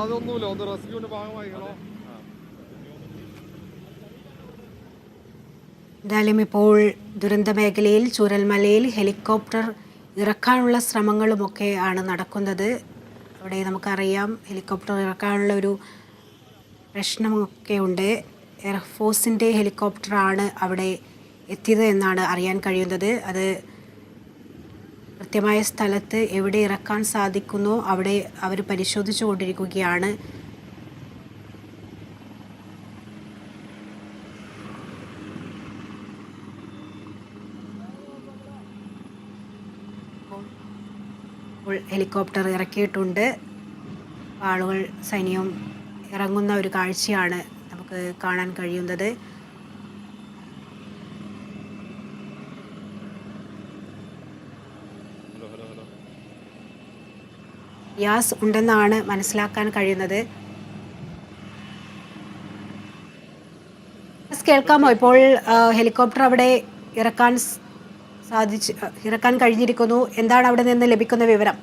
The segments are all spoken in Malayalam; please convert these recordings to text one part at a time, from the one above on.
അതൊന്നുമില്ല, ഒന്ന് റെസ്ക്യൂവിന്റെ ഭാഗമായിക്കണോ? എന്തായാലും ഇപ്പോൾ ദുരന്ത മേഖലയിൽ ചൂരൽമലയിൽ ഹെലികോപ്റ്റർ ഇറക്കാനുള്ള ശ്രമങ്ങളുമൊക്കെ ആണ് നടക്കുന്നത്. അവിടെ നമുക്കറിയാം ഹെലികോപ്റ്റർ ഇറക്കാനുള്ള ഒരു പ്രശ്നമൊക്കെ ഉണ്ട്. എയർഫോഴ്സിൻ്റെ ഹെലികോപ്റ്ററാണ് അവിടെ എത്തിയത് എന്നാണ് അറിയാൻ കഴിയുന്നത്. അത് കൃത്യമായ സ്ഥലത്ത് എവിടെ ഇറക്കാൻ സാധിക്കുന്നോ അവിടെ അവർ പരിശോധിച്ചു കൊണ്ടിരിക്കുകയാണ്. ഹെലികോപ്റ്റർ ഇറക്കിയിട്ടുണ്ട്. ആളുകൾ സൈന്യവും ഇറങ്ങുന്ന ഒരു കാഴ്ചയാണ് നമുക്ക് കാണാൻ കഴിയുന്നത്. യാസ് ഉണ്ടെന്നാണ് മനസ്സിലാക്കാൻ കഴിയുന്നത്. കേൾക്കാമോ? ഇപ്പോൾ ഹെലികോപ്റ്റർ അവിടെ ഇറക്കാൻ കഴിഞ്ഞിരിക്കുന്നു. എന്താണ് അവിടെ നിന്ന് ലഭിക്കുന്ന വിവരം?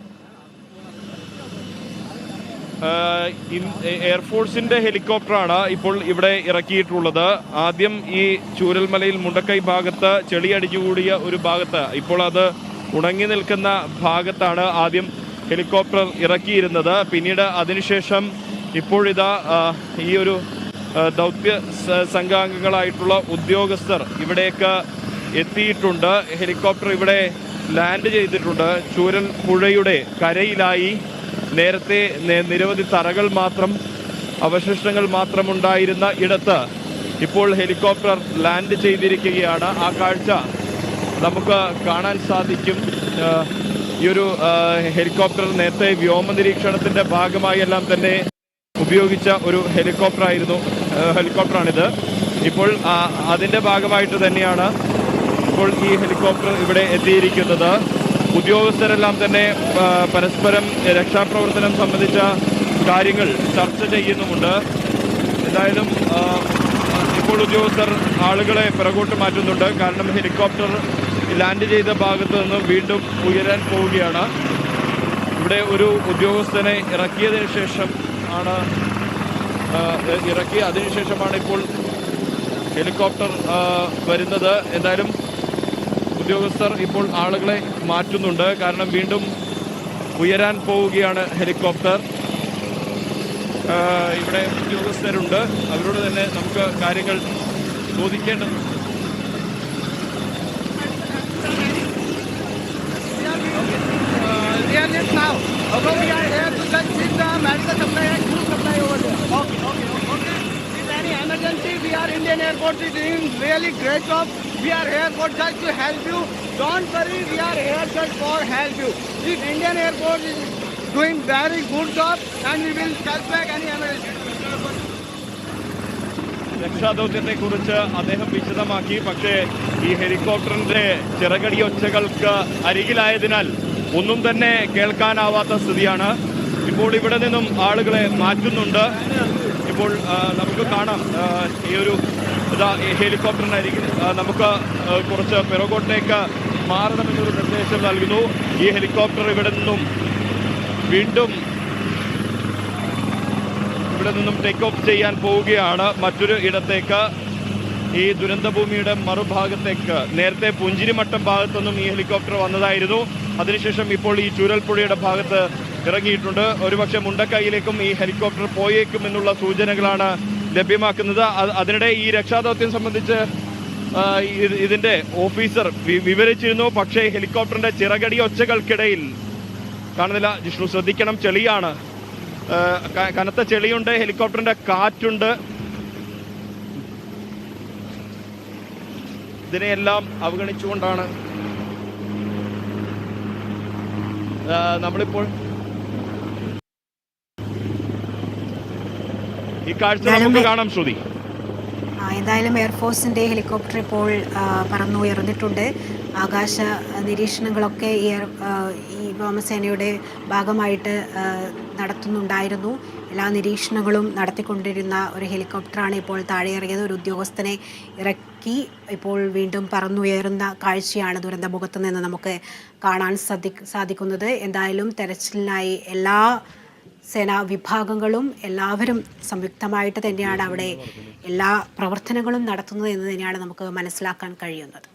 എയർഫോഴ്സിന്റെ ഹെലികോപ്റ്ററാണ് ഇപ്പോൾ ഇവിടെ ഇറക്കിയിട്ടുള്ളത്. ആദ്യം ഈ ചൂരൽമലയിൽ മുണ്ടക്കൈ ഭാഗത്ത് ചെളി അടിഞ്ഞുകൂടിയ ഒരു ഭാഗത്ത്, ഇപ്പോൾ അത് ഉണങ്ങി നിൽക്കുന്ന ഭാഗത്താണ് ആദ്യം ഹെലികോപ്റ്റർ ഇറക്കിയിരുന്നത്. പിന്നീട് അതിനുശേഷം ഇപ്പോഴിതാ ഈ ഒരു ദൗത്യ സംഘാംഗങ്ങളായിട്ടുള്ള ഉദ്യോഗസ്ഥർ ഇവിടേക്ക് എത്തിയിട്ടുണ്ട്. ഹെലികോപ്റ്റർ ഇവിടെ ലാൻഡ് ചെയ്തിട്ടുണ്ട്. ചൂരൽ പുഴയുടെ കരയിലായി നേരത്തെ നിരവധി തറകൾ മാത്രം, അവശിഷ്ടങ്ങൾ മാത്രമുണ്ടായിരുന്ന ഇടത്ത് ഇപ്പോൾ ഹെലികോപ്റ്റർ ലാൻഡ് ചെയ്തിരിക്കുകയാണ്. ആ കാഴ്ച നമുക്ക് കാണാൻ സാധിക്കും. ഈ ഒരു ഹെലികോപ്റ്റർ നേരത്തെ വ്യോമ നിരീക്ഷണത്തിൻ്റെ ഭാഗമായി എല്ലാം തന്നെ ഉപയോഗിച്ച ഒരു ഹെലികോപ്റ്ററാണിത്. ഇപ്പോൾ അതിൻ്റെ ഭാഗമായിട്ട് തന്നെയാണ് ഇപ്പോൾ ഈ ഹെലികോപ്റ്റർ ഇവിടെ എത്തിയിരിക്കുന്നത്. ഉദ്യോഗസ്ഥരെല്ലാം തന്നെ പരസ്പരം രക്ഷാപ്രവർത്തനം സംബന്ധിച്ച കാര്യങ്ങൾ ചർച്ച ചെയ്യുന്നുമുണ്ട്. എന്തായാലും ഇപ്പോൾ ഉദ്യോഗസ്ഥർ ആളുകളെ പിറകോട്ട് മാറ്റുന്നുണ്ട്. കാരണം ഹെലികോപ്റ്റർ ലാൻഡ് ചെയ്ത ഭാഗത്ത് നിന്ന് വീണ്ടും ഉയരാൻ പോവുകയാണ്. ഇവിടെ ഒരു ഉദ്യോഗസ്ഥനെ ഇറക്കിയതിനു ശേഷം അതിനുശേഷമാണ് ഇപ്പോൾ ഹെലികോപ്റ്റർ വരുന്നത്. എന്തായാലും ഉദ്യോഗസ്ഥർ ഇപ്പോൾ ആളുകളെ മാറ്റുന്നുണ്ട്. കാരണം വീണ്ടും ഉയരാൻ പോവുകയാണ് ഹെലികോപ്റ്റർ. ഇവിടെ ഉദ്യോഗസ്ഥരുണ്ട്, അവരോട് തന്നെ നമുക്ക് കാര്യങ്ങൾ ചോദിക്കേണ്ടതുണ്ട്. We are Indian Air Force is doing really great job. We are here for just to help you. Don't worry, we are here just for help you. If Indian Air Force is doing very good job and we will help back any emergency. രക്ഷാദൗത്യത്തെ കുറിച്ച് അദ്ദേഹം വിശദമാക്കി. പക്ഷേ ഈ ഹെലികോപ്റ്ററിന്റെ ചിറകടി ഒച്ചകൾക്ക് അരികിലായതിനാൽ ഒന്നും തന്നെ കേൾക്കാനാവാത്ത സ്ഥിതിയാണ്. ഇപ്പോൾ ഇവിടെ നിന്നും ആളുകളെ മാറ്റുന്നുണ്ട്. ഇപ്പോൾ നമുക്ക് കാണാം ഈ ഒരു ഹെലികോപ്റ്ററിന് അരികിൽ നമുക്ക് കുറച്ച് പിറകോട്ടേക്ക് മാറണമെന്നൊരു നിർദ്ദേശം നൽകുന്നു. ഈ ഹെലികോപ്റ്റർ ഇവിടെ നിന്നും വീണ്ടും ടേക്ക് ഓഫ് ചെയ്യാൻ പോവുകയാണ് മറ്റൊരു ഇടത്തേക്ക്, ഈ ദുരന്തഭൂമിയുടെ മറുഭാഗത്തേക്ക്. നേരത്തെ പുഞ്ചിരിമട്ടം ഭാഗത്തുനിന്നും ഈ ഹെലികോപ്റ്റർ വന്നതായിരുന്നു. അതിനുശേഷം ഇപ്പോൾ ഈ ചൂരൽപ്പുഴയുടെ ഭാഗത്ത് ഇറങ്ങിയിട്ടുണ്ട്. ഒരുപക്ഷെ മുണ്ടക്കൈയിലേക്കും ഈ ഹെലികോപ്റ്റർ പോയേക്കുമെന്നുള്ള സൂചനകളാണ് ലഭ്യമാക്കുന്നത്. അതിനിടെ ഈ രക്ഷാദൗത്യം സംബന്ധിച്ച് ഇതിന്റെ ഓഫീസർ വിവരിച്ചിരുന്നു. പക്ഷേ ഹെലികോപ്റ്ററിന്റെ ചിറകടി ഒച്ചകൾക്കിടയിൽ കാണുന്നില്ല. ജിഷ്ണു ശ്രദ്ധിക്കണം, ചെളിയാണ്, കനത്ത ചെളിയുണ്ട്, ഹെലികോപ്റ്ററിന്റെ കാറ്റുണ്ട്. ഇതിനെയെല്ലാം അവഗണിച്ചുകൊണ്ടാണ് നമ്മളിപ്പോൾ ഈ കാഴ്ച നമുക്ക് കാണാം. ശ്രുതി, എന്തായാലും എയർഫോഴ്സിൻ്റെ ഹെലികോപ്റ്റർ ഇപ്പോൾ പറന്നുയർന്നിട്ടുണ്ട്. ആകാശ നിരീക്ഷണങ്ങളൊക്കെ ഈ വ്യോമസേനയുടെ ഭാഗമായിട്ട് നടത്തുന്നുണ്ടായിരുന്നു. എല്ലാ നിരീക്ഷണങ്ങളും നടത്തിക്കൊണ്ടിരുന്ന ഒരു ഹെലികോപ്റ്ററാണ് ഇപ്പോൾ താഴെ ഇറങ്ങിയത്. ഒരു ഉദ്യോഗസ്ഥനെ ഇറക്കി ഇപ്പോൾ വീണ്ടും പറന്നുയരുന്ന കാഴ്ചയാണ് ദുരന്തമുഖത്ത് നിന്ന് നമുക്ക് കാണാൻ സാധിക്കുന്നത്. എന്തായാലും തെരച്ചിലിനായി എല്ലാ സേനാ വിഭാഗങ്ങളും എല്ലാവരും സംയുക്തമായിട്ട് തന്നെയാണ് അവിടെ എല്ലാ പ്രവർത്തനങ്ങളും നടത്തുന്നത് എന്ന് തന്നെയാണ് നമുക്ക് മനസ്സിലാക്കാൻ കഴിയുന്നത്.